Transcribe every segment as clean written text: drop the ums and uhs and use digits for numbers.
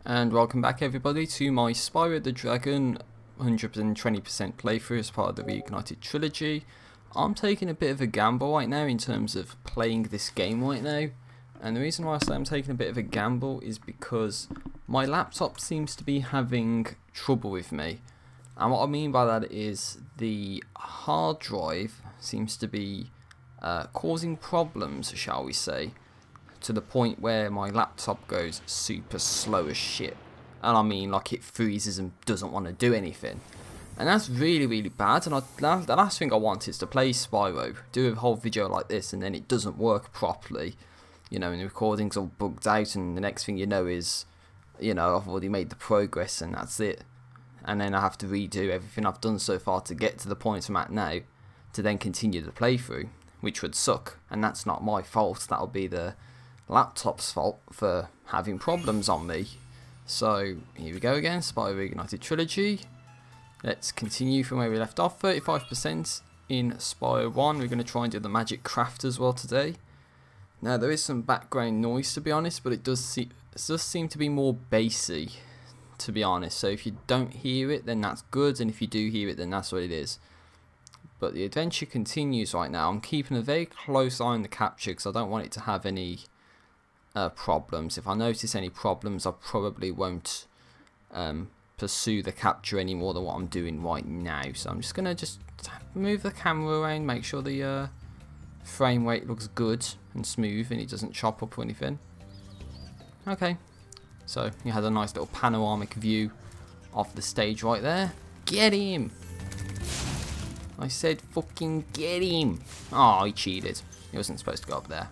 And welcome back everybody to my Spyro the Dragon 120% playthrough as part of the Reignited Trilogy. I'm taking a bit of a gamble right now in terms of playing this game right now, and the reason why I say I'm taking a bit of a gamble is because my laptop seems to be having trouble with me. And what I mean by that is the hard drive seems to be causing problems, shall we say, to the point where my laptop goes super slow as shit. And I mean, like, it freezes and doesn't want to do anything. And that's really bad. And the last thing I want is to play Spyro, do a whole video like this, and then it doesn't work properly. You know, and the recording's all bugged out, and the next thing you know is, you know, I've already made the progress and that's it. And then I have to redo everything I've done so far to get to the point I'm at now, to then continue the playthrough, which would suck. And that's not my fault, that'll be the laptop's fault for having problems on me. So here we go again, Spyro Reignited Trilogy. Let's continue from where we left off. 35% in Spyro 1. We're going to try and do the magic craft as well today. Now there is some background noise, to be honest, but it does seem to be more bassy, to be honest. So if you don't hear it, then that's good, and if you do hear it, then that's what it is. But the adventure continues right now. I'm keeping a very close eye on the capture because I don't want it to have any problems. If I notice any problems, I probably won't pursue the capture any more than what I'm doing right now. So I'm just gonna move the camera around, make sure the frame rate looks good and smooth and it doesn't chop up or anything. Okay, so you had a nice little panoramic view of the stage right there. Get him! I said fucking get him! Oh, he cheated. He wasn't supposed to go up there.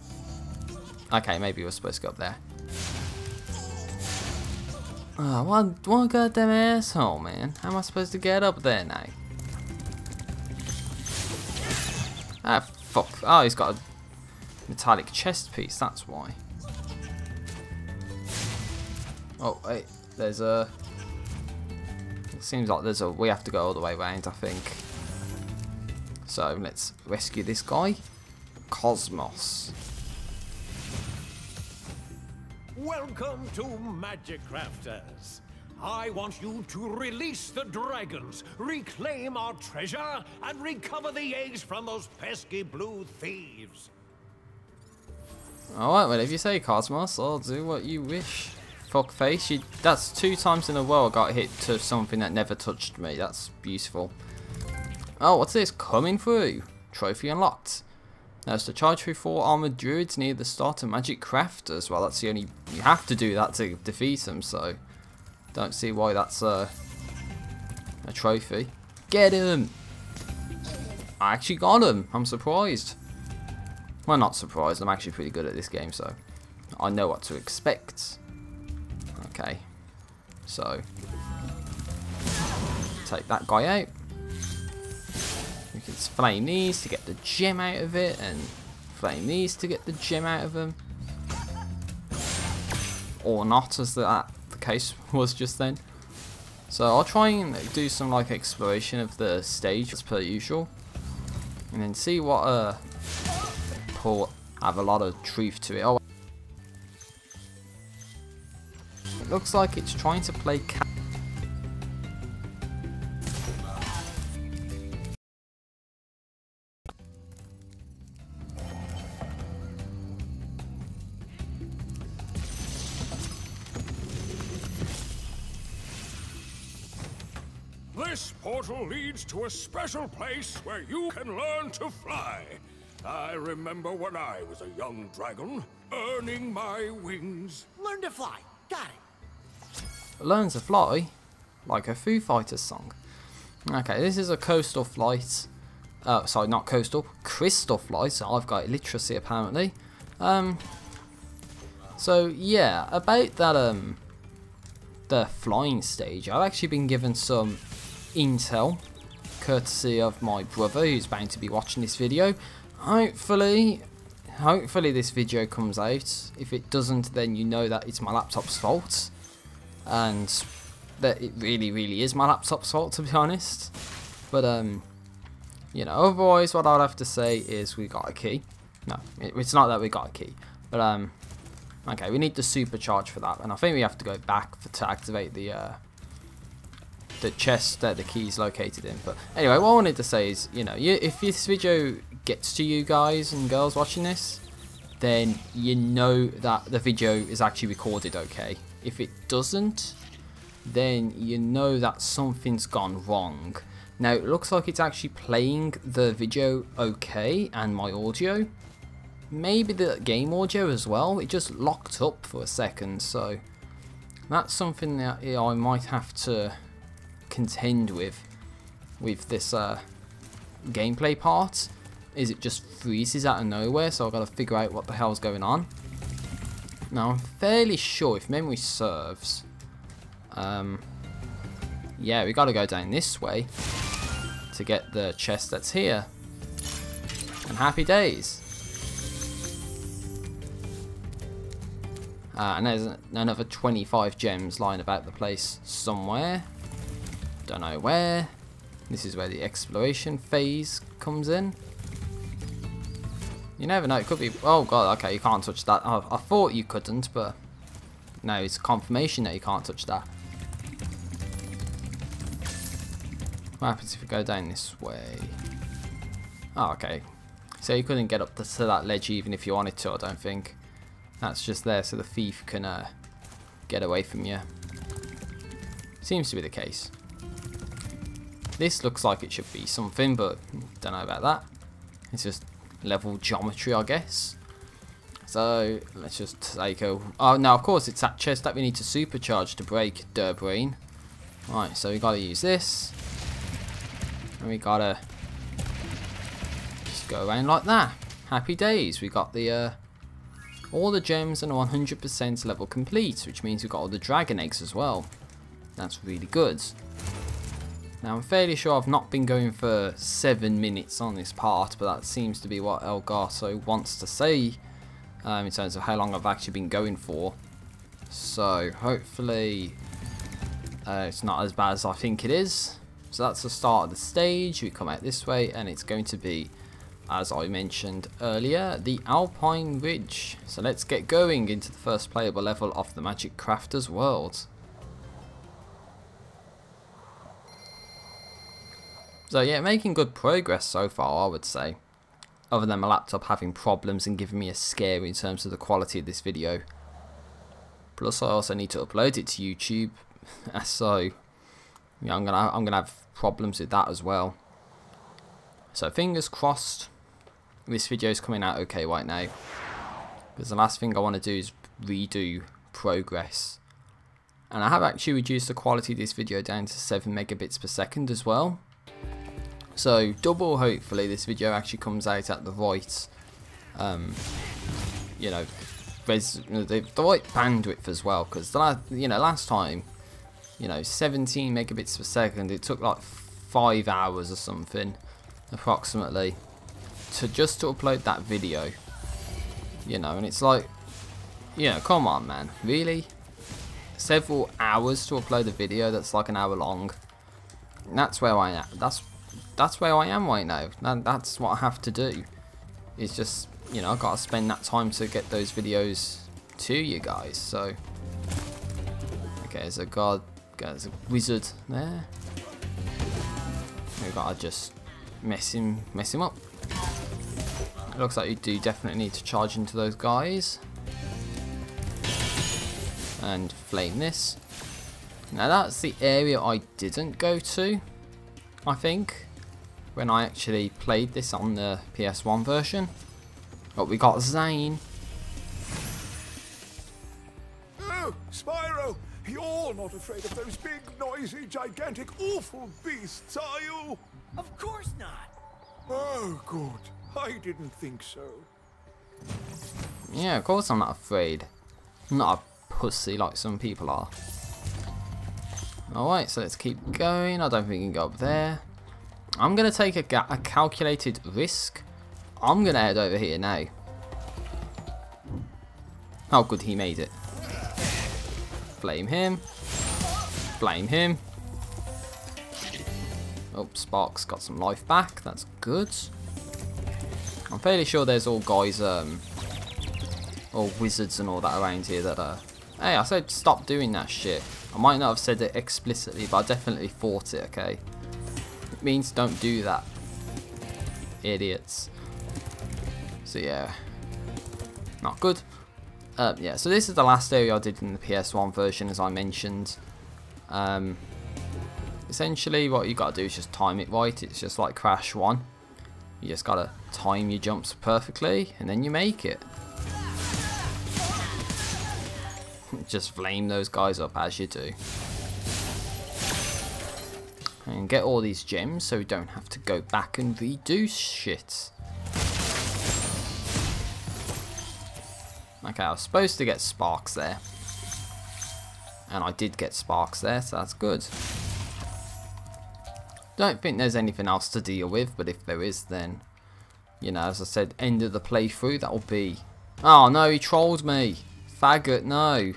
Okay, maybe he was supposed to go up there. Oh, what goddamn asshole, man. How am I supposed to get up there now? Ah, fuck. Oh, he's got a metallic chest piece, that's why. Oh, wait. There's a... It seems like there's a... We have to go all the way around, I think. So, let's rescue this guy. Cosmos. Welcome to Magic Crafters. I want you to release the dragons, reclaim our treasure, and recover the eggs from those pesky blue thieves. Alright, well, if you say, Cosmos, I'll do what you wish. Fuckface, that's 2 times in a row I got hit to something that never touched me. That's beautiful. Oh, what's this? Coming through. Trophy unlocked. Now, it's to charge through 4 armoured druids near the start of Magic Crafters. Well, that's the only... You have to do that to defeat them, so... Don't see why that's a trophy. Get him! I actually got him. I'm surprised. Well, not surprised. I'm actually pretty good at this game, so... I know what to expect. Okay. So... Take that guy out. We can flame these to get the gem out of it, and flame these to get the gem out of them. Or not, as the case was just then. So I'll try and do some like exploration of the stage as per usual, and then see what have a lot of truth to it. Oh, it looks like it's trying to play This portal leads to a special place where you can learn to fly. I remember when I was a young dragon, earning my wings. Learn to fly. Got it. Learn to fly? Like a Foo Fighters song. Okay, this is a coastal flight. Sorry, not coastal. Crystal flight. So I've got illiteracy apparently. So yeah, about that the flying stage, I've actually been given some intel, courtesy of my brother who's bound to be watching this video. Hopefully this video comes out. If it doesn't, then you know that it's my laptop's fault, and that it really is my laptop's fault, to be honest. But you know, otherwise what I'll have to say is we got a key. No, it's not that we got a key, but Okay, we need the supercharge for that, and I think we have to go back to activate the chest that the key's located in. But anyway, what I wanted to say is, you know, if this video gets to you guys and girls watching this, then you know that the video is actually recorded okay. If it doesn't, then you know that something's gone wrong. Now it looks like it's actually playing the video okay and my audio. Maybe the game audio as well. It just locked up for a second, so that's something that I might have to contend with this gameplay part. Is it just freezes out of nowhere, so I've got to figure out what the hell's going on. Now I'm fairly sure, if memory serves, yeah, we got to go down this way to get the chest that's here. And happy days. And there's another 25 gems lying about the place somewhere. Don't know where. This is where the exploration phase comes in. You never know, it could be... Oh god, okay, you can't touch that. I thought you couldn't, but... No, it's confirmation that you can't touch that. What happens if we go down this way? Oh, okay. So you couldn't get up to that ledge even if you wanted to, I don't think. That's just there so the thief can get away from you. Seems to be the case. This looks like it should be something, but don't know about that. It's just level geometry, I guess. So let's just take a... Oh no, of course it's that chest that we need to supercharge to break Der Brain. Right, so we gotta use this. And we gotta just go around like that. Happy days. We got the all the gems and 100% level complete, which means we've got all the dragon eggs as well. That's really good. Now I'm fairly sure I've not been going for 7 minutes on this part, but that seems to be what Elgato wants to say in terms of how long I've actually been going for. So hopefully it's not as bad as I think it is. So that's the start of the stage. We come out this way and it's going to be, as I mentioned earlier, the Alpine Ridge. So let's get going into the first playable level of the Magic Crafter's world. So yeah, making good progress so far, I would say. Other than my laptop having problems and giving me a scare in terms of the quality of this video. Plus I also need to upload it to YouTube. So yeah, I'm gonna have problems with that as well. So fingers crossed this video is coming out okay right now, because the last thing I want to do is redo progress. And I have actually reduced the quality of this video down to 7 megabits per second as well. So double, hopefully this video actually comes out at the right you know, the right bandwidth as well, because last time, you know, 17 megabits per second, it took like 5 hours or something approximately to upload that video, you know. And it's like, you know, come on man, really? Several hours to upload a video that's like an hour long. And that's where I am. That's where I am right now. That's what I have to do. It's just, you know, I've got to spend that time to get those videos to you guys. So okay, there's a wizard there. We've got to just mess him up. It looks like you do definitely need to charge into those guys and flame this. Now that's the area I didn't go to, I think, when I actually played this on the PS1 version. But we got Zane. Oh, Spyro! You're not afraid of those big, noisy, gigantic, awful beasts, are you? Of course not. Oh, good. I didn't think so. Yeah, of course I'm not afraid. I'm not a pussy like some people are. Alright, so let's keep going. I don't think we can go up there. I'm going to take a calculated risk. I'm going to head over here now. Oh, good, he made it. Flame him. Flame him. Oh, Spark's got some life back. That's good. I'm fairly sure there's all guys all or wizards and all that around here that are... Hey, I said stop doing that shit. I might not have said it explicitly, but I definitely thought it, okay? It means don't do that. Idiots. So yeah. Not good. Yeah, so this is the last area I did in the PS1 version, as I mentioned. Essentially, what you got to do is just time it right. It's just like Crash 1. You just got to time your jumps perfectly, and then you make it. Just flame those guys up as you do. And get all these gems so we don't have to go back and redo shit. Okay, I was supposed to get sparks there. And I did get sparks there, so that's good. Don't think there's anything else to deal with, but if there is, then, you know, as I said, end of the playthrough, that'll be... Oh no, he trolled me! Faggot, no!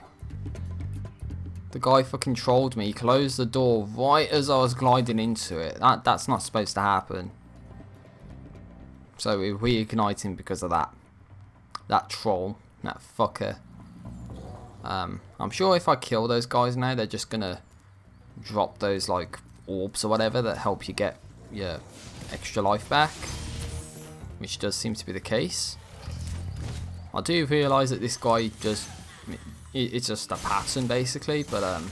The guy fucking trolled me. He closed the door right as I was gliding into it. That's not supposed to happen. So we're reigniting because of that. That troll. That fucker. I'm sure if I kill those guys now, they're just gonna drop those like orbs or whatever that help you get your extra life back, which does seem to be the case. I do realise that this guy just, it's just a pattern basically, but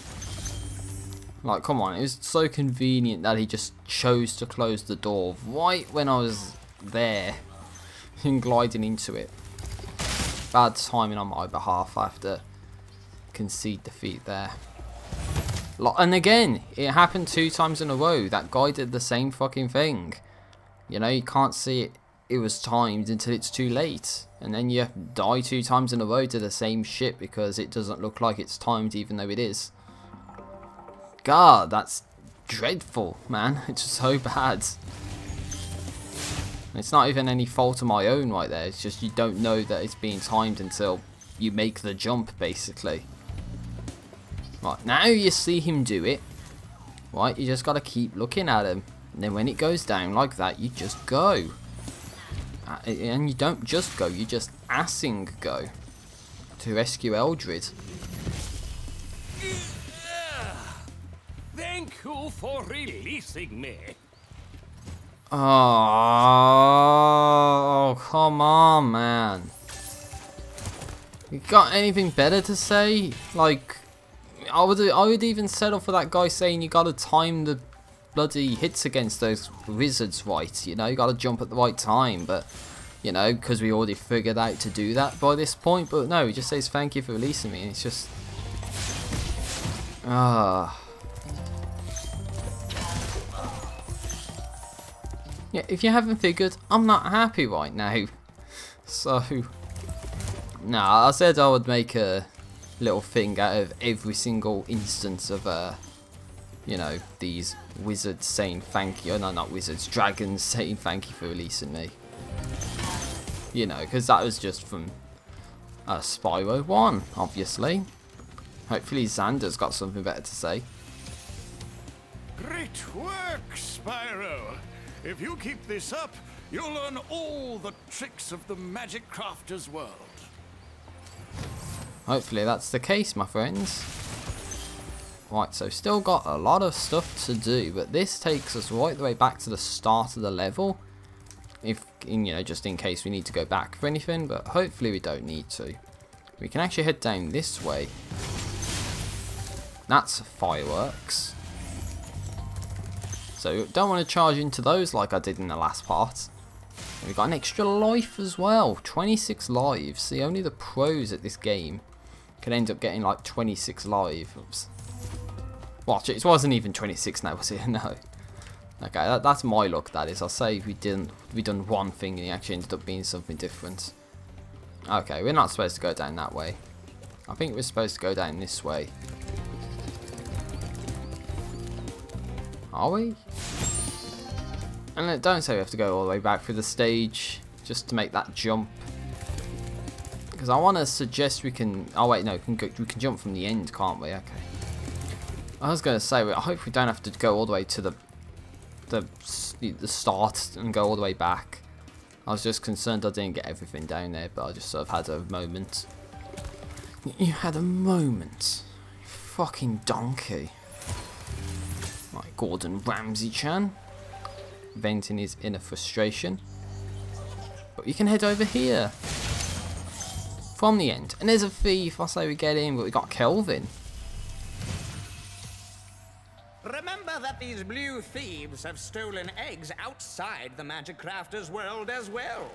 like come on, it was so convenient that he just chose to close the door right when I was there and gliding into it. Bad timing on my behalf. I have to concede defeat there. And again, it happened 2 times in a row. That guy did the same fucking thing. You know, you can't see it was timed until it's too late. And then you die 2 times in a row to the same shit because it doesn't look like it's timed even though it is. God, that's dreadful, man. It's so bad. It's not even any fault of my own right there. It's just you don't know that it's being timed until you make the jump, basically. Right, now you see him do it. Right, you just got to keep looking at him. And then when it goes down like that, you just go. And you don't just go, you just assing go. To rescue Eldred. Thank you for releasing me. Oh, come on, man. You got anything better to say? Like, I would even settle for that guy saying you gotta time the bloody hits against those wizards right, you know, you gotta jump at the right time, but, you know, because we already figured out to do that by this point, but no, he just says thank you for releasing me, and it's just... Yeah, if you haven't figured, I'm not happy right now. So, nah, I said I would make a little thing out of every single instance of, you know, these wizards saying thank you. No, not wizards, dragons saying thank you for releasing me. You know, because that was just from Spyro 1, obviously. Hopefully Xander's got something better to say. Great work, Spyro. If you keep this up, you'll learn all the tricks of the Magic Crafter's world. Hopefully that's the case, my friends. Right, so still got a lot of stuff to do, but this takes us right the way back to the start of the level. If, you know, just in case we need to go back for anything, but hopefully we don't need to. We can actually head down this way. That's fireworks. So don't want to charge into those like I did in the last part. And we got an extra life as well. 26 lives. See, only the pros at this game can end up getting like 26 lives. Watch, it wasn't even 26 now, was it? No. Okay, that's my luck, that is. I'll say we done one thing and it actually ended up being something different. Okay, we're not supposed to go down that way. I think we're supposed to go down this way. Are we? And don't say we have to go all the way back through the stage just to make that jump. Because I want to suggest we can... Oh wait, no, we can jump from the end, can't we? Okay. I was going to say, I hope we don't have to go all the way to the start and go all the way back. I was just concerned I didn't get everything down there, but I just sort of had a moment. You had a moment. Fucking donkey. Right, Gordon Ramsay-chan. Venting his inner frustration. But you can head over here. From the end. And there's a thief. I say we get in, but we got Kelvin. Remember that these blue thieves have stolen eggs outside the Magic Crafter's world as well.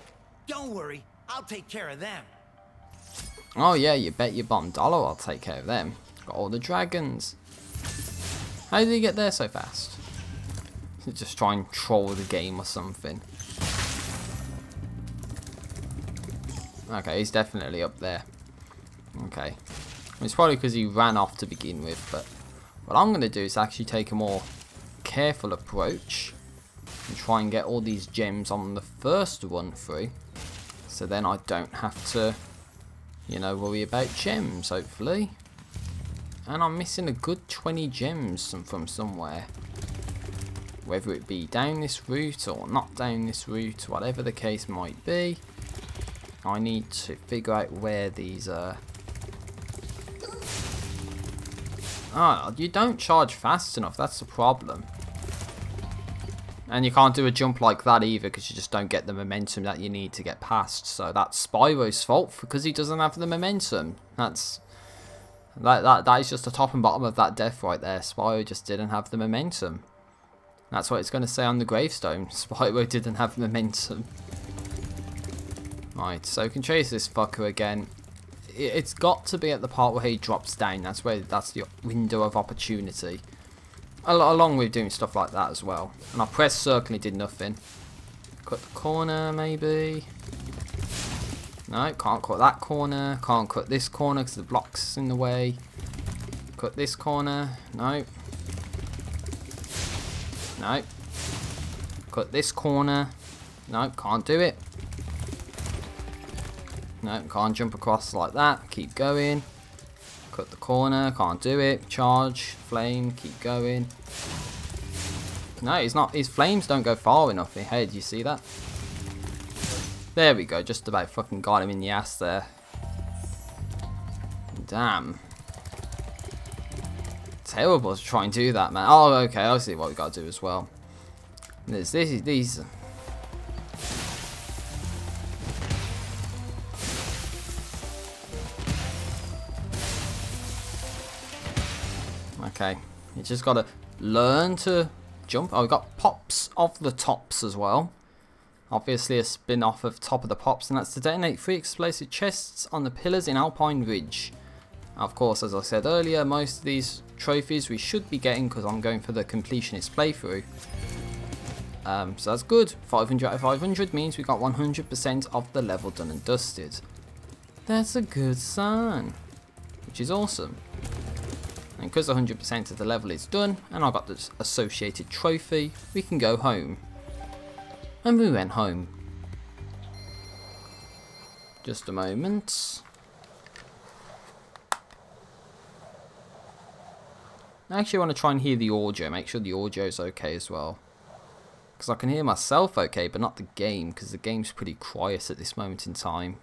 Don't worry, I'll take care of them. Oh yeah, you bet your bottom dollar I'll take care of them. Got all the dragons. How did he get there so fast? Just try and troll the game or something. Okay, he's definitely up there. Okay. It's probably because he ran off to begin with, but what I'm going to do is actually take a more careful approach and try and get all these gems on the first run through, so then I don't have to, you know, worry about gems, hopefully. And I'm missing a good 20 gems from somewhere. Whether it be down this route or not down this route, whatever the case might be, I need to figure out where these are. Ah, you don't charge fast enough, that's the problem. And you can't do a jump like that either because you just don't get the momentum that you need to get past. So that's Spyro's fault because he doesn't have the momentum. That is just the top and bottom of that death right there. Spyro just didn't have the momentum. That's what it's going to say on the gravestone. Spyro didn't have momentum. Right, so we can chase this fucker again. It's got to be at the part where he drops down. That's the window of opportunity. Along with doing stuff like that as well. And I pressed circle, it did nothing. Cut the corner, maybe. No, can't cut that corner. Can't cut this corner because the block's in the way. Cut this corner. No. No. Cut this corner. No, can't do it. No, can't jump across like that. Keep going. Cut the corner. Can't do it. Charge. Flame. Keep going. No, he's not. His flames don't go far enough. Hey, do you see that? There we go. Just about fucking got him in the ass there. Damn. Terrible to try and do that, man. Oh, okay. I see what we got to do as well. There's these. Okay, you just gotta learn to jump. Oh, we got pops of the tops as well. Obviously a spin-off of Top of the Pops, and that's to detonate 3 explosive chests on the pillars in Alpine Ridge. Of course, as I said earlier, most of these trophies we should be getting because I'm going for the Completionist playthrough. So that's good. 500 out of 500 means we got 100% of the level done and dusted. That's a good sign, which is awesome. And because 100% of the level is done, and I got the associated trophy, we can go home. And we went home. Just a moment. I actually want to try and hear the audio, make sure the audio is okay as well. Because I can hear myself okay, but not the game, because the game's pretty quiet at this moment in time.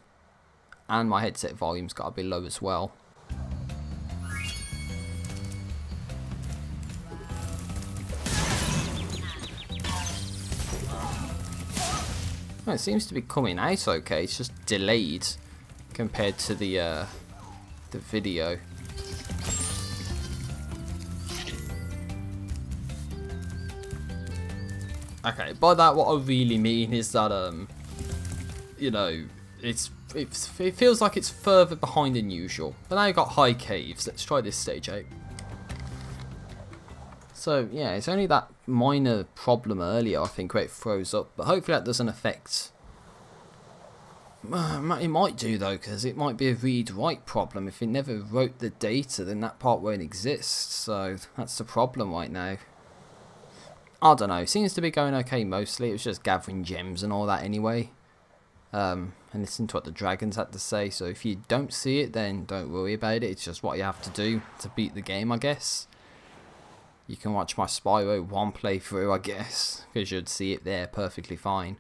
And my headset volume's got to be low as well. Well, it seems to be coming out okay, it's just delayed compared to the video. Okay, by that what I really mean is that you know, it feels like it's further behind than usual. But now you've got high caves. Let's try this stage out. So yeah, it's only that minor problem earlier I think where it froze up, but hopefully that doesn't affect. It might do though, because it might be a read-write problem. If it never wrote the data, then that part won't exist. So that's the problem right now. I don't know. Seems to be going okay mostly. It was just gathering gems and all that anyway. And listen to what the dragons had to say. So if you don't see it, then don't worry about it. It's just what you have to do to beat the game, I guess. You can watch my Spyro 1 playthrough, I guess, because you'd see it there perfectly fine.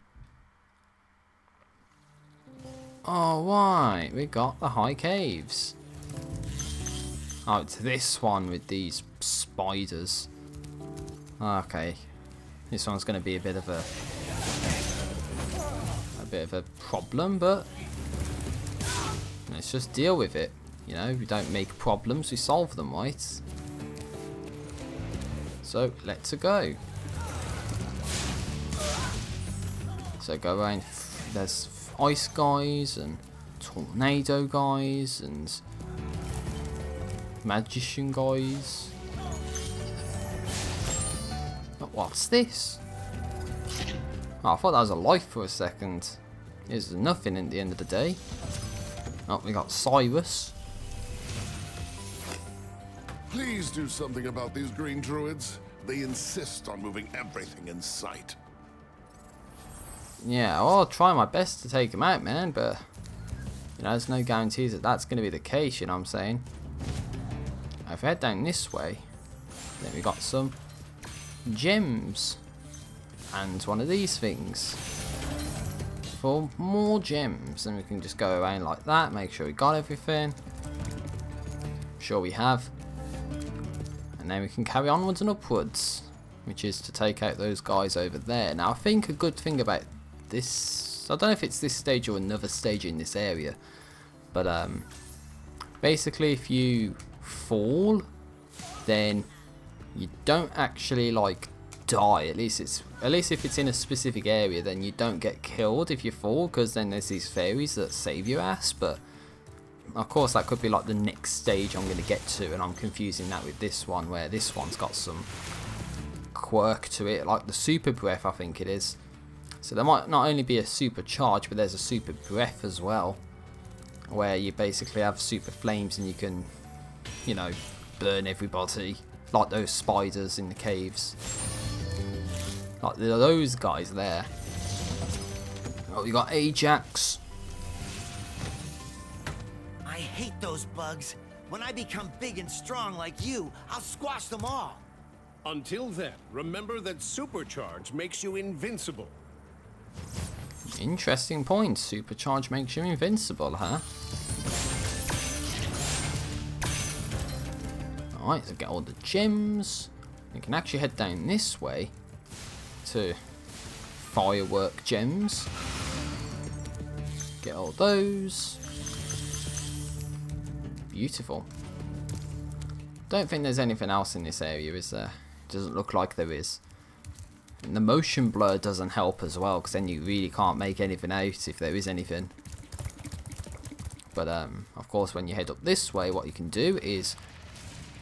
Alright, we got the high caves. Oh, it's this one with these spiders. Okay. This one's going to be a bit of a problem, but let's just deal with it. You know, we don't make problems, we solve them, right? So, let's go. So go around, there's ice guys and tornado guys and magician guys. But what's this? Oh, I thought that was a life for a second. There's nothing at the end of the day. Oh, we got Cyrus. Please do something about these green druids. They insist on moving everything in sight. Yeah, well, I'll try my best to take him out, man, but you know, there's no guarantees that that's going to be the case, you know what I'm saying? If I head down this way, then we got some gems and one of these things for more gems, and we can just go around like that, make sure we got everything. I'm sure we have, and then we can carry onwards and upwards, which is to take out those guys over there. Now I think a good thing about this, I don't know if it's this stage or another stage in this area, but basically if you fall, then you don't actually like die. At least if it's in a specific area, then you don't get killed if you fall, because then there's these fairies that save your ass. But of course that could be like the next stage I'm going to get to, and I'm confusing that with this one, where this one's got some quirk to it, like the super breath, I think it is. So there might not only be a super charge, but there's a super breath as well, where you basically have super flames and you can, you know, burn everybody, like those spiders in the caves, like those guys there. Oh, we got Ajax. I hate those bugs. When I become big and strong like you, I'll squash them all. Until then, remember that supercharge makes you invincible. Interesting point. Supercharge makes you invincible, huh? Alright, so get all the gems. We can actually head down this way to firework gems. Get all those. Beautiful. Don't think there's anything else in this area, is there? Doesn't look like there is. And the motion blur doesn't help as well, because then you really can't make anything out if there is anything. But of course, when you head up this way, what you can do is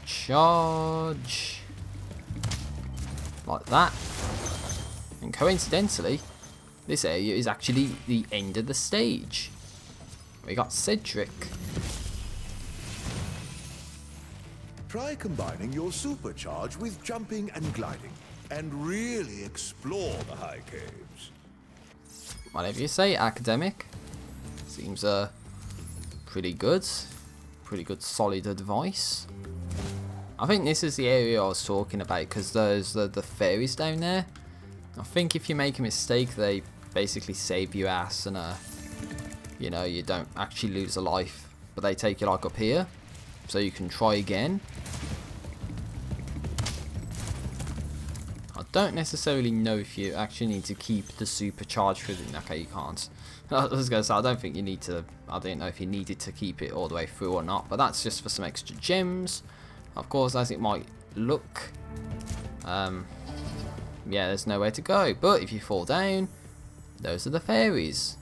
charge like that. And coincidentally, this area is actually the end of the stage. We got Cedric. Try combining your supercharge with jumping and gliding, and really explore the high caves. Whatever you say, academic. Seems pretty good. Pretty good, solid advice. I think this is the area I was talking about, because there's the fairies down there. I think if you make a mistake, they basically save your ass, and you know, you don't actually lose a life, but they take you like up here, so you can try again. I don't necessarily know if you actually need to keep the supercharge for the... Okay, you can't. I was going to say, I don't think you need to... I don't know if you needed to keep it all the way through or not, but that's just for some extra gems. Of course, as it might look, yeah, there's nowhere to go. But if you fall down, those are the fairies.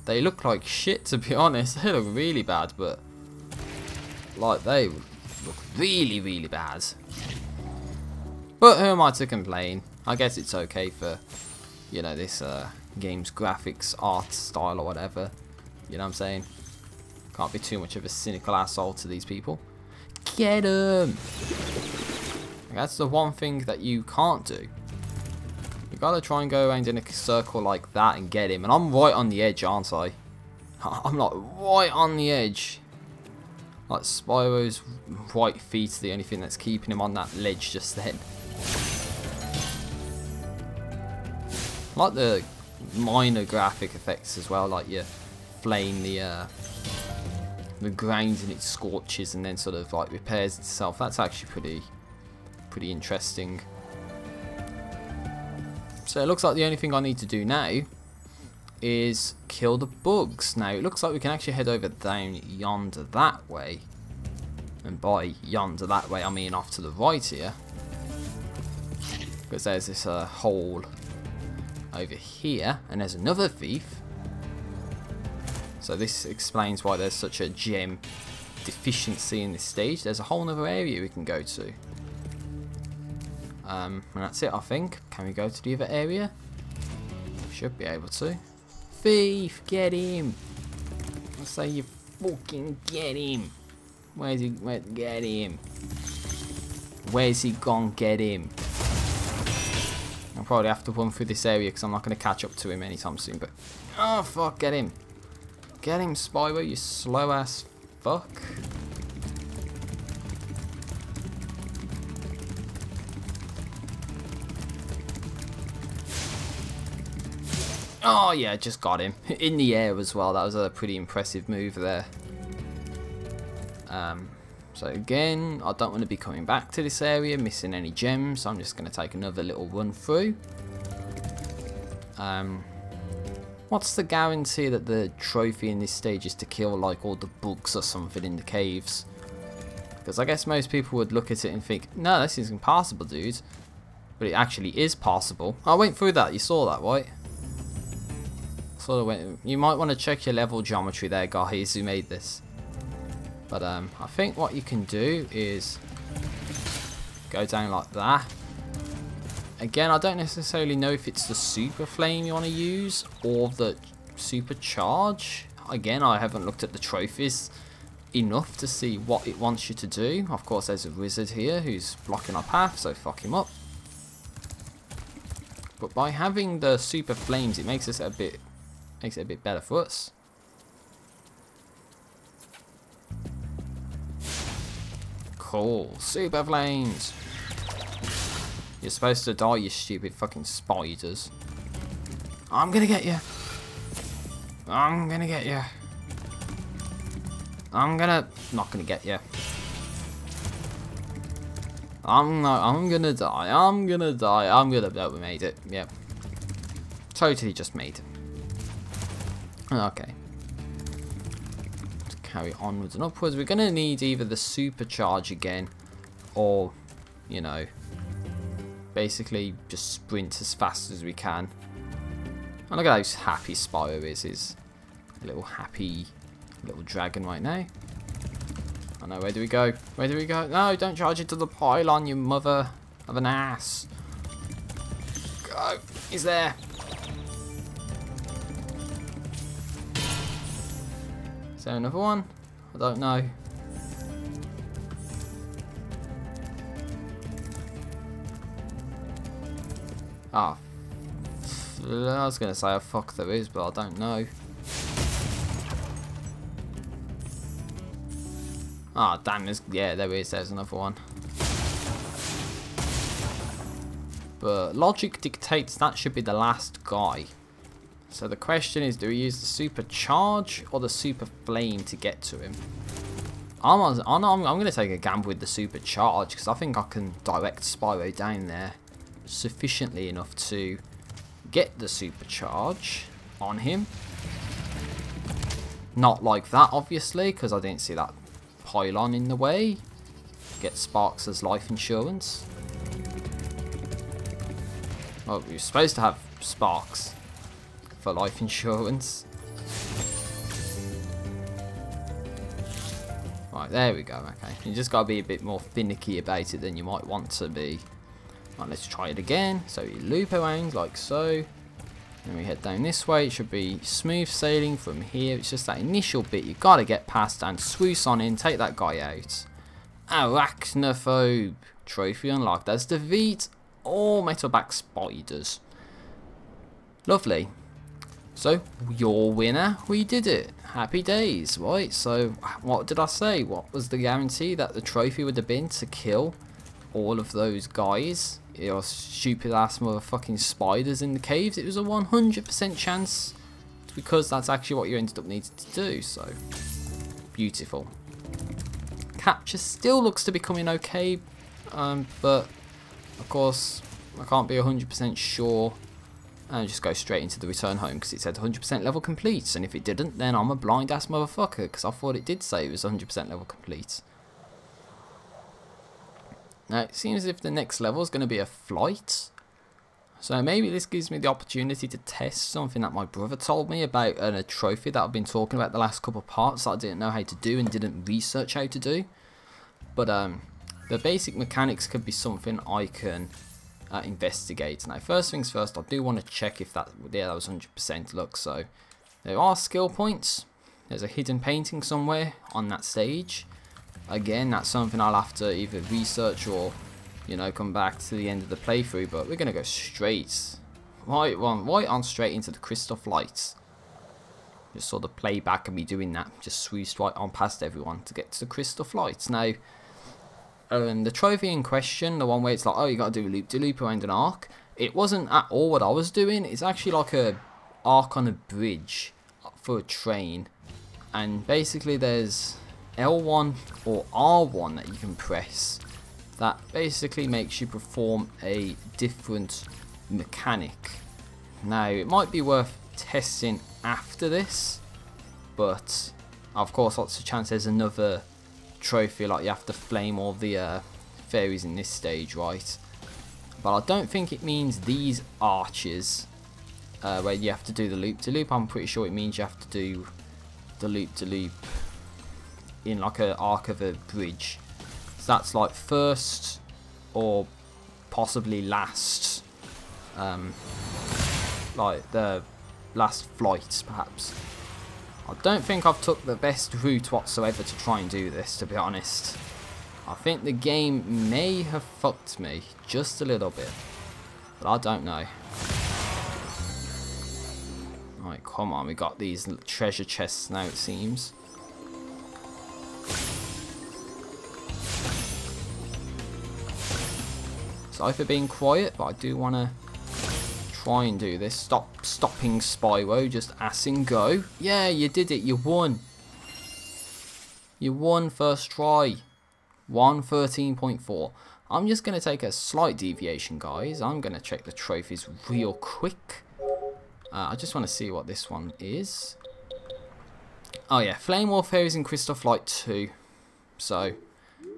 They look like shit, to be honest. They look really bad, but like they look really, really bad. But who am I to complain? I guess it's okay for, you know, this game's graphics, art style or whatever. You know what I'm saying? Can't be too much of a cynical asshole to these people. Get him! That's the one thing that you can't do. You gotta try and go around in a circle like that and get him. And I'm right on the edge, aren't I? I'm like right on the edge. Like Spyro's white feet are the only thing that's keeping him on that ledge just then. Like the minor graphic effects as well, like you flame the the ground and it scorches and then sort of like repairs itself. That's actually pretty interesting. So it looks like the only thing I need to do now is kill the bugs. Now it looks like we can actually head over down yonder that way, and by yonder that way I mean off to the right here, because there's this hole over here and there's another thief. So this explains why there's such a gem deficiency in this stage. There's a whole other area we can go to. And that's it, I think. Can we go to the other area? Should be able to. Thief, get him! I say you fucking get him! Where's he? Get him! Where's he gone? Get him! I'll probably have to run through this area because I'm not going to catch up to him anytime soon. But oh fuck, get him! Get him, Spyro, you slow ass fuck. Oh yeah, just got him. In the air as well, that was a pretty impressive move there. So again, I don't want to be coming back to this area, missing any gems, so I'm just going to take another little run through. What's the guarantee that the trophy in this stage is to kill like all the bugs or something in the caves? Because I guess most people would look at it and think, no, this is impossible, dude. But it actually is possible. I went through that, you saw that, right? Sort of went, you might want to check your level geometry there, guys, who made this. But I think what you can do is go down like that. Again, I don't necessarily know if it's the super flame you want to use or the super charge. Again, I haven't looked at the trophies enough to see what it wants you to do. Of course, there's a wizard here who's blocking our path, so fuck him up. But by having the super flames, it makes it a bit better for us. Cool, super flames. You're supposed to die, you stupid fucking spiders. I'm gonna get you. I'm gonna get you. Not gonna get you. I'm gonna die. No, we made it. Yep. Totally just made it. Okay. Let's carry onwards and upwards. We're gonna need either the supercharge again, or, you know, basically just sprint as fast as we can. And look at how happy Spyro is. He's a little happy little dragon right now. Oh no, where do we go? Where do we go? No, don't charge into the pylon, you mother of an ass. Go! He's there! Is there another one? I don't know. Ah, I was gonna say oh fuck there is, but I don't know. Ah, damn, yeah, there is, there's another one. But logic dictates that should be the last guy. So the question is, do we use the super charge or the super flame to get to him? I'm going to take a gamble with the super charge because I think I can direct Spyro down there sufficiently enough to get the super charge on him. Not like that, obviously, because I didn't see that pylon in the way. Get Sparks as life insurance. Well, you're supposed to have Sparks for life insurance. Right, there we go. Okay, you just gotta be a bit more finicky about it than you might want to be. Right, let's try it again. So we loop around like so. Then we head down this way. It should be smooth sailing from here. It's just that initial bit you gotta get past and swoosh on in, take that guy out. Arachnophobe. Trophy unlocked. That's defeat all metalback spiders. Lovely. So, your winner, we did it. Happy days, right? So, what did I say? What was the guarantee that the trophy would have been to kill all of those guys? Your stupid ass motherfucking spiders in the caves? It was a 100% chance, because that's actually what you ended up needing to do, so Beautiful. Capture still looks to be coming okay, but of course I can't be 100% sure. And just go straight into the return home because it said 100% level complete, and if it didn't, then I'm a blind ass motherfucker because I thought it did say it was 100% level complete. Now it seems as if the next level is going to be a flight, so maybe this gives me the opportunity to test something that my brother told me about, a trophy that I've been talking about the last couple of parts that I didn't know how to do and didn't research how to do. But the basic mechanics could be something I can investigate. Now first things first, I do want to check if that was 100%. Look, so there are skill points, there's a hidden painting somewhere on that stage. Again, that's something I'll have to either research or, you know, come back to the end of the playthrough, but we're going to go straight right on straight into the crystal lights. Just saw the playback of me doing that, just swoosed right on past everyone to get to the crystal lights. Now the trophy in question, the one where it's like, oh, you got to do a loop-de-loop around an arc, it wasn't at all what I was doing. It's actually like a arc on a bridge for a train, and basically there's L1 or R1 that you can press that basically makes you perform a different mechanic. Now it might be worth testing after this, but of course lots of chance there's another trophy, like you have to flame all the fairies in this stage, right? But I don't think it means these arches where you have to do the loop-de-loop. I'm pretty sure it means you have to do the loop-de-loop in like an arc of a bridge. So that's like first or possibly last, like the last flight perhaps. I don't think I've took the best route whatsoever to try and do this, to be honest. I think the game may have fucked me just a little bit, but I don't know. Right, come on, we got these treasure chests now it seems. Sorry for being quiet, but I do want to try and do this. Stopping Spyro, just ass and go. Yeah, you did it, you won. You won first try. 113.4. I'm just going to take a slight deviation, guys. I'm going to check the trophies real quick. I just want to see what this one is. Oh yeah, Flame all fairies in Crystal Flight 2. So,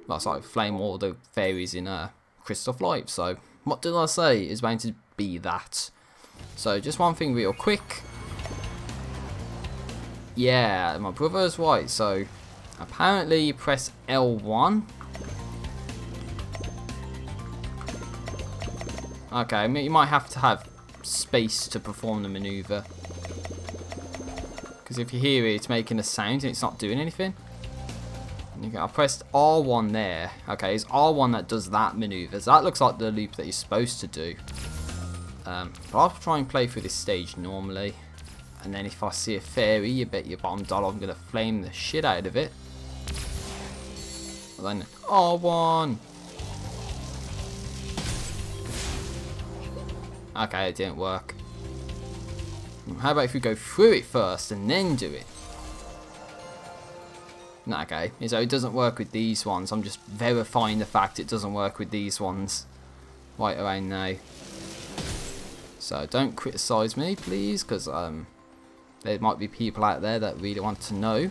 well, sorry, Flame all the fairies in Crystal Flight. So, what did I say? It's going to be that. So, just one thing real quick. Yeah, my brother's right. So, apparently you press L1. Okay, I mean, you might have to have space to perform the maneuver. Because if you hear it, it's making a sound and it's not doing anything. I pressed R1 there. Okay, it's R1 that does that maneuver. So that looks like the loop that you're supposed to do. But I'll try and play through this stage normally. And then if I see a fairy, you bet your bottom dollar I'm going to flame the shit out of it. And then R1. Okay, it didn't work. How about if we go through it first and then do it? No, okay, so it doesn't work with these ones. I'm just verifying the fact it doesn't work with these ones right around now. So don't criticise me, please, because there might be people out there that really want to know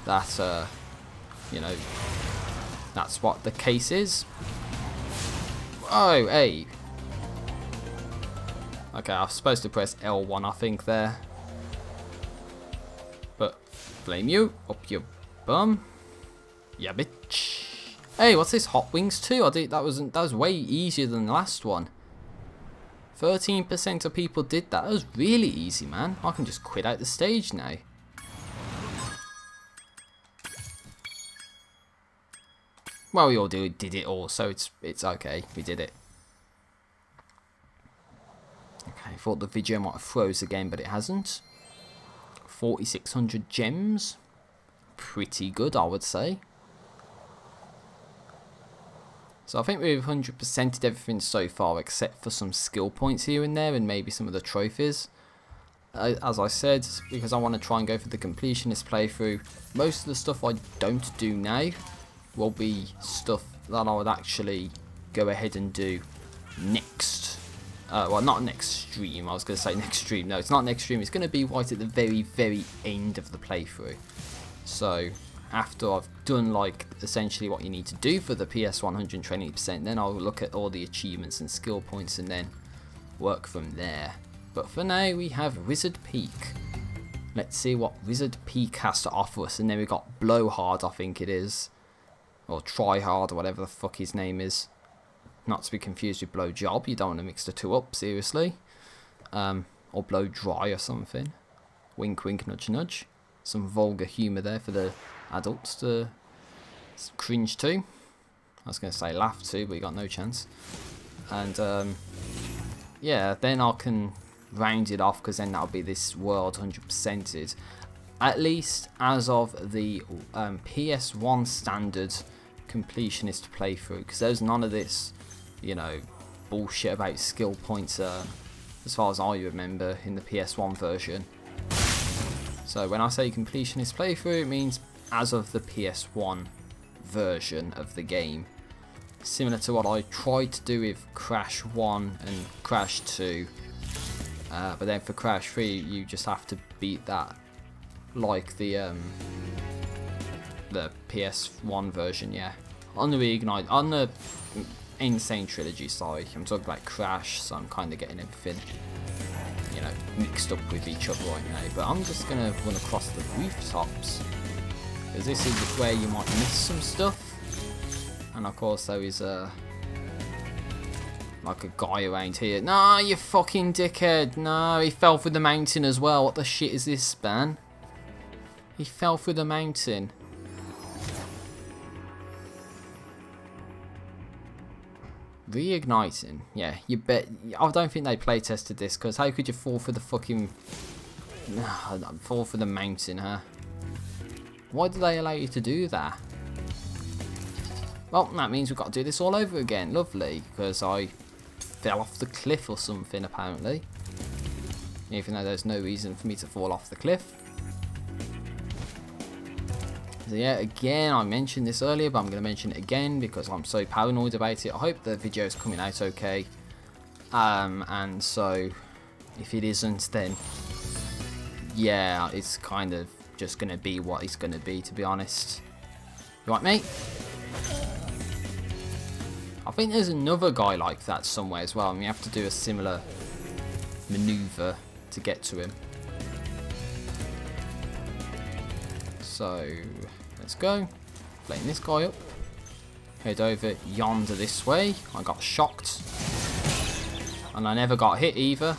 that, you know, that's what the case is. Oh, hey. Okay, I was supposed to press L1, I think, there. But, flame you, up your bum. Yeah, bitch. Hey, what's this? Hot Wings 2? I did, that was way easier than the last one. 13% of people did that. That was really easy, man. I can just quit out the stage now. Well, we all did it all, so it's okay. We did it. Okay, I thought the video might have froze again, but it hasn't. 4,600 gems. Pretty good, I would say. So I think we've 100%ed everything so far, except for some skill points here and there, and maybe some of the trophies. as I said, because I want to try and go for the completionist playthrough, most of the stuff I don't do now will be stuff that I would actually go ahead and do next. Well, not next stream. I was going to say next stream. No, it's not next stream. It's going to be right at the very end of the playthrough. So after I've done like essentially what you need to do for the PS 120%, then I'll look at all the achievements and skill points and then work from there. But for now we have Wizard Peak. Let's see what Wizard Peak has to offer us. And then we've got Blowhard, I think it is, or Tryhard, or whatever the fuck his name is. Not to be confused with Blow Job. You don't want to mix the two up, seriously. Or Blow Dry or something. Wink wink, nudge nudge. Some vulgar humour there for the adults to cringe to. I was going to say laugh to, but you got no chance. And yeah, then I can round it off, because then that'll be this world 100%ed. At least as of the PS1 standard completionist playthrough, because there's none of this, you know, bullshit about skill points as far as I remember in the PS1 version. So when I say completionist playthrough, it means as of the PS1 version of the game. Similar to what I tried to do with Crash 1 and Crash 2. But then for Crash 3 you just have to beat that like the PS1 version, yeah. On the Reignited, on the Insane Trilogy, sorry. I'm talking about Crash, so I'm kind of getting everything, you know, mixed up with each other right now. But I'm just going to run across the rooftops, because this is where you might miss some stuff. And of course there is like a guy around here. No, you fucking dickhead. No, he fell through the mountain as well. What the shit is this, man? He fell through the mountain. Reigniting. Yeah, you bet. I don't think they play tested this, because how could you fall through the fucking... fall through the mountain, huh? Why do they allow you to do that? Well, that means we've got to do this all over again. Lovely, because I fell off the cliff or something, apparently. Even though there's no reason for me to fall off the cliff. So yeah, again, I mentioned this earlier, but I'm going to mention it again because I'm so paranoid about it. I hope the video is coming out okay. And so, if it isn't, then yeah, it's kind of just going to be what it's going to be, to be honest. You like me? I think there's another guy like that somewhere as well, and we have to do a similar maneuver to get to him. So, let's go. Flame this guy up. Head over yonder this way. I got shocked. And I never got hit either.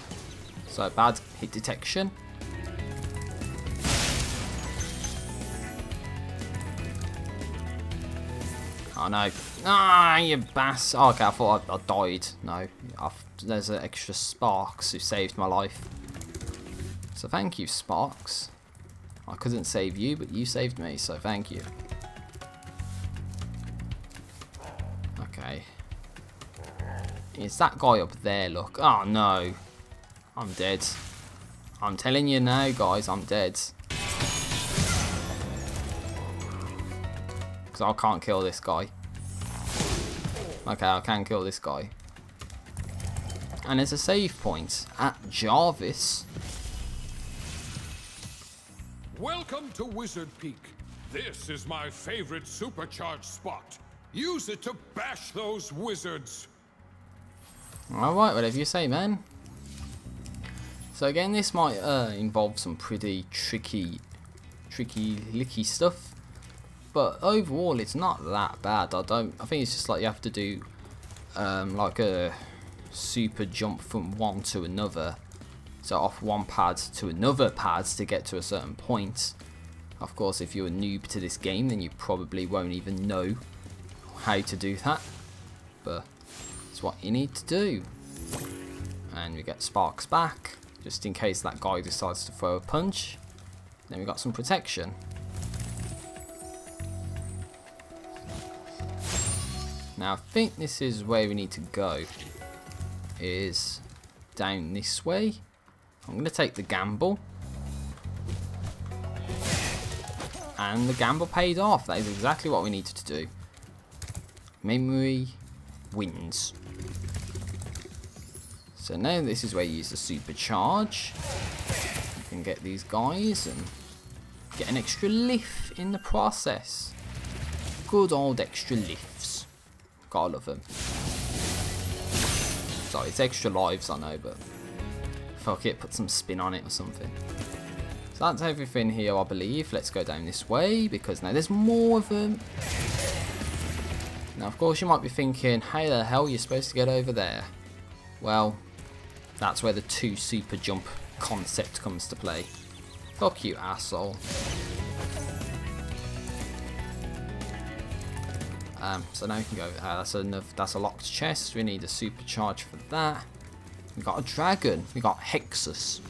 So, bad hit detection. Oh no. Ah, you bass. Oh, okay, I thought I died. No. There's an extra Sparks who saved my life. So thank you, Sparks. I couldn't save you, but you saved me, so thank you. Okay. Is that guy up there, look? Oh no. I'm dead. I'm telling you now, guys, I'm dead. Because I can't kill this guy. Okay, I can kill this guy. And there's a save point at Jarvis. Welcome to Wizard Peak. This is my favorite supercharged spot. Use it to bash those wizards. Alright, whatever you say, man. So again, this might involve some pretty tricky licky stuff. But overall, it's not that bad. I think it's just like you have to do like a super jump from one to another. So off one pad to another pad to get to a certain point. Of course, if you're a noob to this game, then you probably won't even know how to do that. But it's what you need to do. And we get Sparks back, just in case that guy decides to throw a punch. Then we got some protection. Now I think this is where we need to go. Is down this way. I'm going to take the gamble. And the gamble paid off. That is exactly what we needed to do. Memory wins. So now this is where you use the supercharge. You can get these guys and get an extra lift in the process. Good old extra lifts. Gotta love them. Sorry, it's extra lives, I know, but fuck it, put some spin on it or something. So that's everything here, I believe. Let's go down this way, because now there's more of them. Now, of course, you might be thinking, how the hell are you supposed to get over there? Well, that's where the 2 super jump concept comes to play. Fuck you, asshole. So now we can go. That's a locked chest. We need a supercharge for that. We got a dragon. We got Hexus.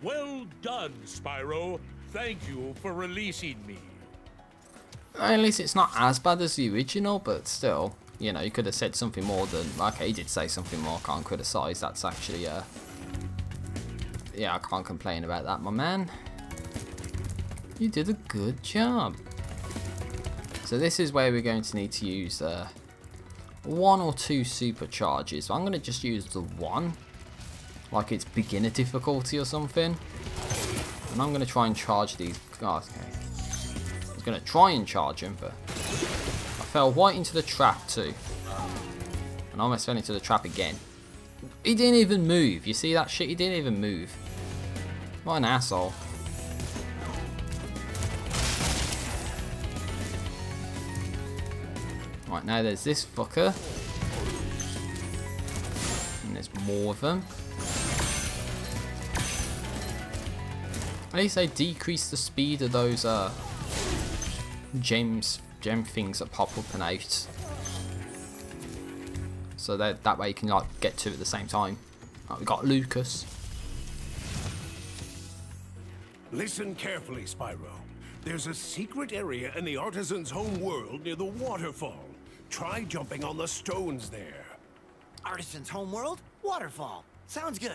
Well done, Spyro. Thank you for releasing me. At least it's not as bad as the original, but still, you know, you could have said something more than. Okay, he did say something more. Can't criticise. That's actually yeah, I can't complain about that, my man. You did a good job. So this is where we're going to need to use 1 or 2 supercharges. I'm going to just use the 1, like it's beginner difficulty or something. And I'm going to try and charge these guys. Okay. I was going to try and charge him, but I fell right into the trap too. And I almost fell into the trap again. He didn't even move. You see that shit? He didn't even move. What an asshole. Right, now there's this fucker. And there's more of them. At least they decrease the speed of those gem things that pop up and out. So that way you can like get to it at the same time. Right, we got Lucas. Listen carefully, Spyro. There's a secret area in the artisan's home world near the waterfall. Try jumping on the stones there. Artisan's homeworld? Waterfall. Sounds good.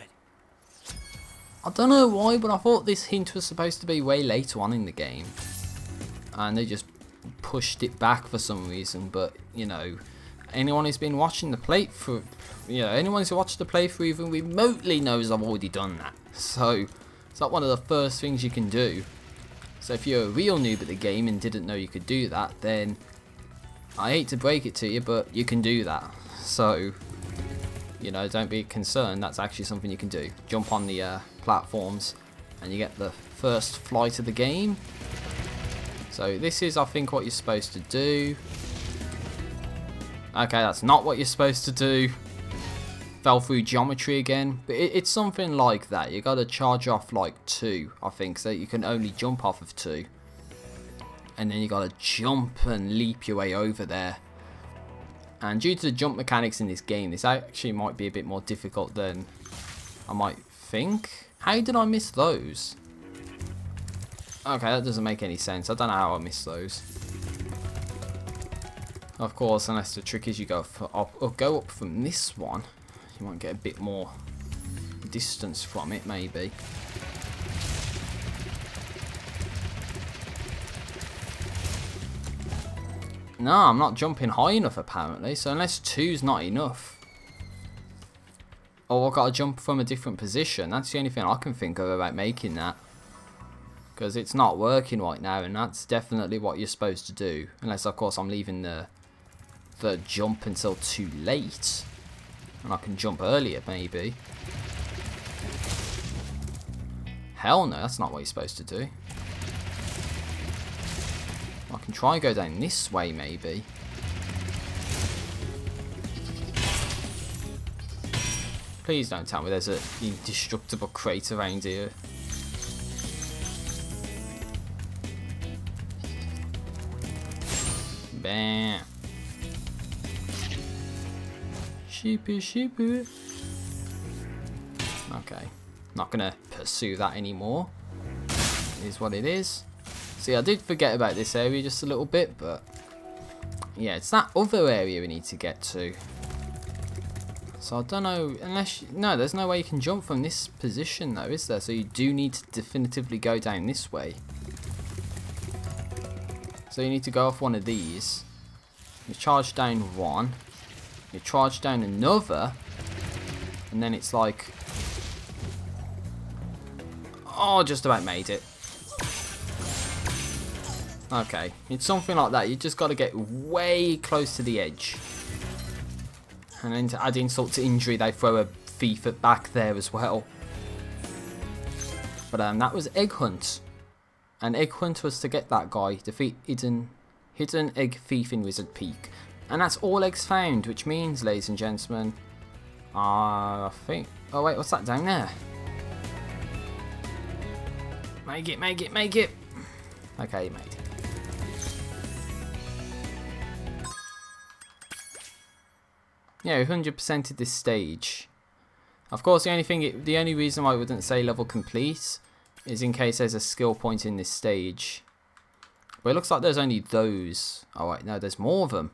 I don't know why, but I thought this hint was supposed to be way later on in the game. And they just pushed it back for some reason, but, you know, anyone who's been watching the playthrough, anyone who's watched the playthrough even remotely knows I've already done that. So, it's not one of the first things you can do. So if you're a real noob at the game and didn't know you could do that, then I hate to break it to you, but you can do that. So, you know, don't be concerned, that's actually something you can do. Jump on the platforms and you get the first flight of the game. So this is, I think, what you're supposed to do. Okay, that's not what you're supposed to do. Fell through geometry again. But it's something like that. You got to charge off like 2, I think, so you can only jump off of 2. And then you got to jump and leap your way over there. And due to the jump mechanics in this game, this actually might be a bit more difficult than I might think. How did I miss those? Okay, that doesn't make any sense. I don't know how I missed those. Of course, unless the trick is you go up, or go up from this one, you might get a bit more distance from it, maybe. No, I'm not jumping high enough apparently, so unless 2's not enough. Or I've got to jump from a different position. That's the only thing I can think of about making that. Because it's not working right now, and that's definitely what you're supposed to do. Unless, of course, I'm leaving the jump until too late. And I can jump earlier, maybe. Hell no, that's not what you're supposed to do. I can try and go down this way, maybe. Please don't tell me there's an indestructible crate around here. Bam. Sheepy, sheepy. Okay. Not gonna pursue that anymore. It is what it is. See, I did forget about this area just a little bit, but yeah, it's that other area we need to get to. So I don't know, unless... No, there's no way you can jump from this position though, is there? So you do need to definitively go down this way. So you need to go off one of these. You charge down one. You charge down another. And then it's like... Oh, just about made it. Okay, it's something like that. You just got to get way close to the edge. And then to add insult to injury, they throw a thief at back there as well. But that was Egg Hunt. And Egg Hunt was to get that guy, defeat hidden egg thief in Wizard Peak. And that's all eggs found, which means, ladies and gentlemen, I think... Oh wait, what's that down there? Make it, make it, make it! Okay, you made it. Yeah, we 100%ed this stage. Of course, the only reason why I wouldn't say level complete is in case there's a skill point in this stage. But it looks like there's only those. Oh wait, no, there's more of them.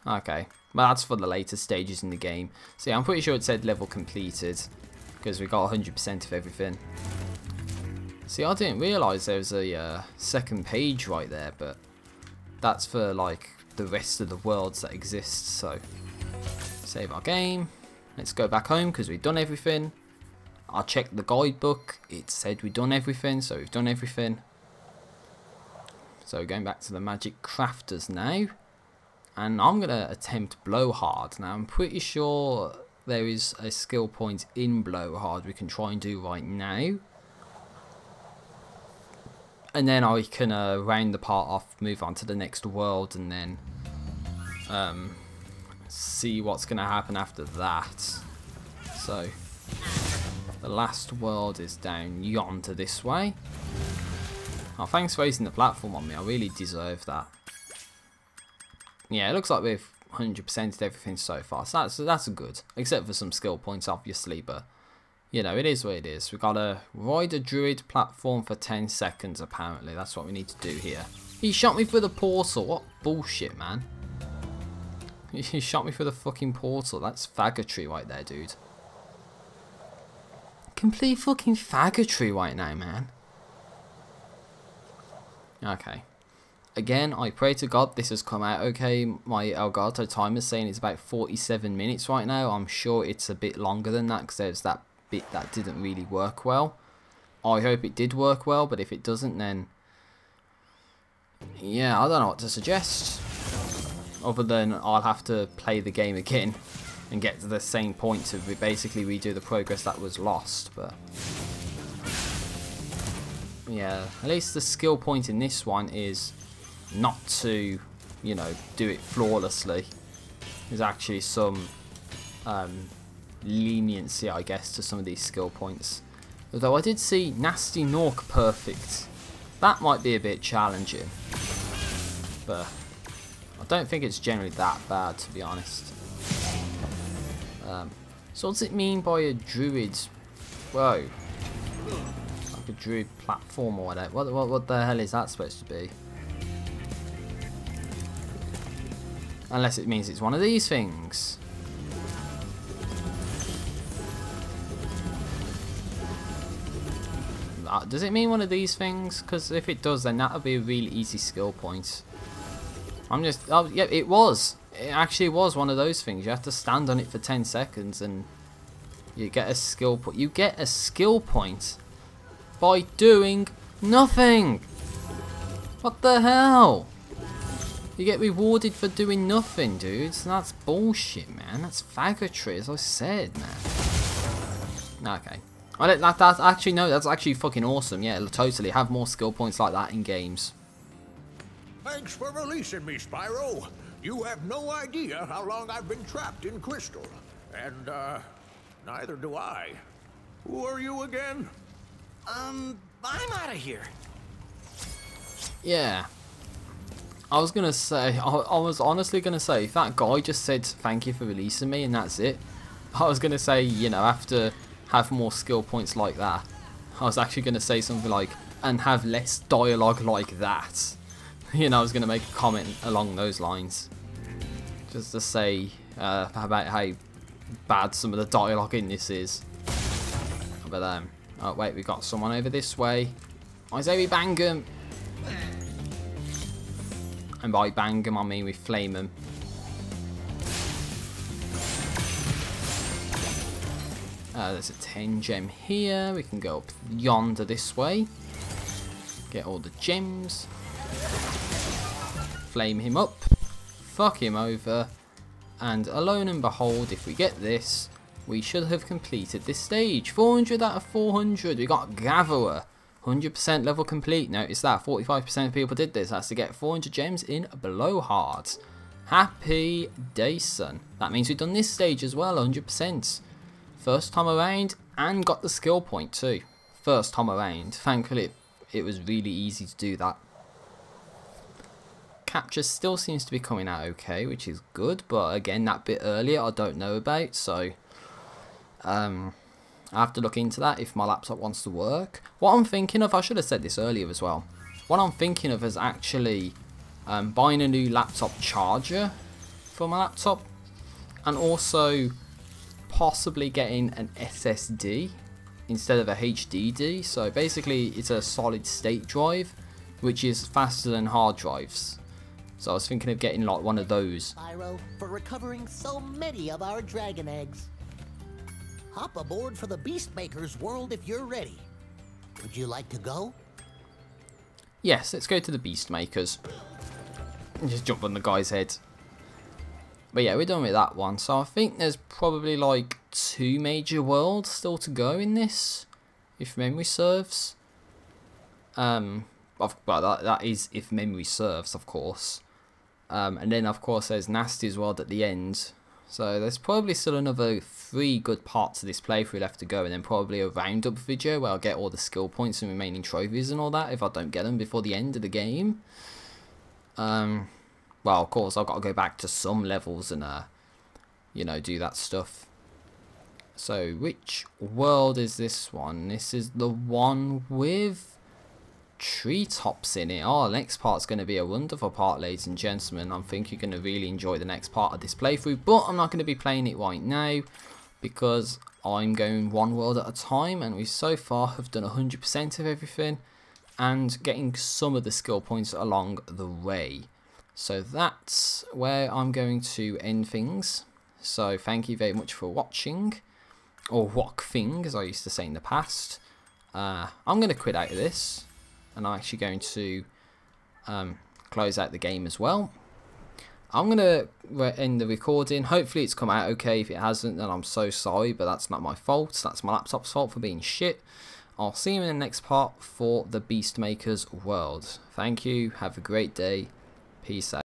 Okay, well that's for the later stages in the game. So yeah, I'm pretty sure it said level completed because we got 100% of everything. See, I didn't realise there was a second page right there, but that's for like the rest of the worlds that exist. So save our game. Let's go back home because we've done everything. I checked the guidebook. It said we've done everything, so we've done everything. So going back to the magic crafters now. And I'm going to attempt Blowhard. Now I'm pretty sure there is a skill point in Blowhard we can try and do right now. And then I can round the part off, move on to the next world, and then see what's going to happen after that. So the last world is down yonder this way. Oh, thanks for raising the platform on me. I really deserve that. Yeah, it looks like we've 100%ed everything so far. So that's good. Except for some skill points, obviously, but you know, it is what it is. We've got to ride a druid platform for 10 seconds, apparently. That's what we need to do here. He shot me through the portal. What bullshit, man. He shot me through the fucking portal. That's faggotry right there, dude. Complete fucking faggotry right now, man. Okay. Again, I pray to God this has come out okay. My Elgato timer is saying it's about 47 minutes right now. I'm sure it's a bit longer than that because there's that bit that didn't really work well. I hope it did work well, but if it doesn't, then yeah, I don't know what to suggest other than I'll have to play the game again and get to the same point to basically redo the progress that was lost. But yeah, at least the skill point in this one is not to, you know, do it flawlessly. There's actually some leniency, I guess, to some of these skill points. Although I did see Nasty Nork perfect. That might be a bit challenging, but I don't think it's generally that bad, to be honest. So what does it mean by a druid? Whoa, like a druid platform or whatever. What the hell is that supposed to be? Unless it means it's one of these things. Does it mean one of these things? Because if it does, then that would be a really easy skill point. I'm just... Oh, yeah, it was. It actually was one of those things. You have to stand on it for 10 seconds and you get a skill point. You get a skill point by doing nothing. What the hell? You get rewarded for doing nothing, dudes. That's bullshit, man. That's faggotry, as I said, man. Okay. That's actually, no, that's actually fucking awesome. Yeah, totally. Have more skill points like that in games. Thanks for releasing me, Spyro. You have no idea how long I've been trapped in Crystal. And, neither do I. Who are you again? I'm out of here. Yeah. I was gonna say, I was honestly gonna say, if that guy just said thank you for releasing me and that's it, I was gonna say, you know, after have more skill points like that, I was actually gonna say something like, and have less dialogue like that. You know, I was gonna make a comment along those lines, just to say, about how bad some of the dialogue in this is. But oh wait, we got someone over this way. I say we bang them. And by bang them I mean we flame them. There's a 10 gem here. We can go up yonder this way. Get all the gems. Flame him up. Fuck him over. And alone and behold, if we get this, we should have completed this stage. 400 out of 400. We got Gatherer. 100% level complete. Notice that 45% of people did this. That's to get 400 gems in Blowhard. Happy days, son. That means we've done this stage as well, 100%. First time around, and got the skill point too. First time around. Thankfully, it was really easy to do that. Capture still seems to be coming out okay, which is good. But again, that bit earlier I don't know about, so I have to look into that if my laptop wants to work. What I'm thinking of, I should have said this earlier as well. What I'm thinking of is actually buying a new laptop charger for my laptop, and also possibly getting an SSD instead of a HDD. So basically it's a solid state drive which is faster than hard drives. So I was thinking of getting like one of those. Spyro, for recovering so many of our dragon eggs. Hop aboard for the Beastmaker's world if you're ready. Would you like to go? Yes, let's go to the Beastmakers. Just jump on the guy's head. But yeah, we're done with that one. So I think there's probably like 2 major worlds still to go in this, if memory serves. Well, that is if memory serves, of course. And then of course there's Nasty's world at the end. So there's probably still another 3 good parts of this playthrough left to go, and then probably a roundup video where I'll get all the skill points and remaining trophies and all that if I don't get them before the end of the game. Well, of course, I've got to go back to some levels and, you know, do that stuff. So, which world is this one? This is the one with treetops in it. Oh, the next part's going to be a wonderful part, ladies and gentlemen. I think you're going to really enjoy the next part of this playthrough, but I'm not going to be playing it right now because I'm going one world at a time, and we so far have done 100% of everything and getting some of the skill points along the way. So that's where I'm going to end things. So thank you very much for watching, or watching as I used to say in the past. I'm going to quit out of this, and I'm actually going to close out the game as well. I'm going to end the recording. Hopefully it's come out okay. If it hasn't, then I'm so sorry, but that's not my fault. That's my laptop's fault for being shit. I'll see you in the next part for the Beastmaker's world. Thank you. Have a great day. Peace out.